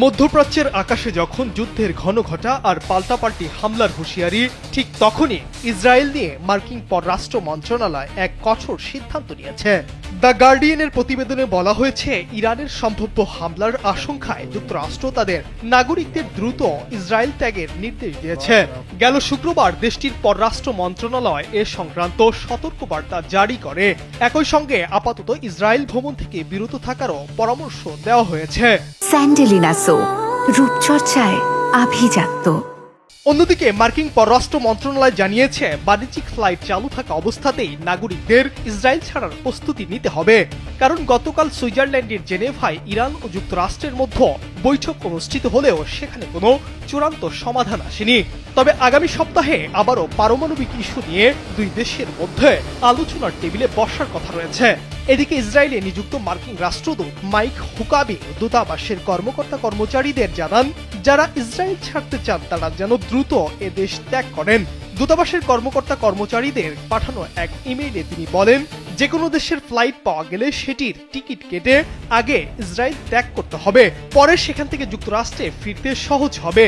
মধ্যপ্রাচ্যের আকাশে যখন যুদ্ধের ঘন ঘটা আর পাল্টাপাল্টি হামলার হুঁশিয়ারি, ঠিক তখনই ইসরায়েল নিয়ে মার্কিন পররাষ্ট্র মন্ত্রণালয় এক কঠোর সিদ্ধান্ত নিয়েছে। দ্য গার্ডিয়ানের প্রতিবেদনে বলা হয়েছে, ইরানের সম্ভাব্য হামলার আশঙ্কায় যুক্তরাষ্ট্র তাদের নাগরিকদের দ্রুত ইসরায়েল ত্যাগের নির্দেশ দিয়েছে। গেল শুক্রবার দেশটির পররাষ্ট্র মন্ত্রণালয় এ সংক্রান্ত সতর্কবার্তা জারি করে। একই সঙ্গে আপাতত ইসরায়েল ভ্রমণ থেকে বিরত থাকারও পরামর্শ দেওয়া হয়েছে। স্যান্ডেলিনা সো, রূপচর্চায় আভিজাত্য। অন্যদিকে মার্কিন পররাষ্ট্র মন্ত্রণালয় জানিয়েছে, বাণিজ্যিক ফ্লাইট চালু থাকা অবস্থাতেই নাগরিকদের ইসরায়েল ছাড়ার প্রস্তুতি নিতে হবে। কারণ গতকাল সুইজারল্যান্ডের জেনেভায় ইরান ও যুক্তরাষ্ট্রের মধ্যে বৈঠক অনুষ্ঠিত হলেও সেখানে কোনো চূড়ান্ত সমাধান আসেনি। তবে আগামী সপ্তাহে আবারও পারমাণবিক ইস্যু নিয়ে দুই দেশের মধ্যে আলোচনার টেবিলে বসার কথা রয়েছে। এদিকে ইসরায়েলে নিযুক্ত মার্কিন রাষ্ট্রদূত মাইক হুকাবি দূতাবাসের কর্মকর্তা কর্মচারীদের জানান, যারা ইসরায়েল ছাড়তে চান তারা যেন দ্রুত এ দেশ ত্যাগ করেন। দূতাবাসের কর্মকর্তা কর্মচারীদের পাঠানো এক ইমেইলে তিনি বলেন, যে কোনো দেশের ফ্লাইট পাওয়া গেলে সেটির টিকিট কেটে আগে ইসরায়েল ত্যাগ করতে হবে, পরে সেখান থেকে যুক্তরাষ্ট্রে ফিরতে সহজ হবে।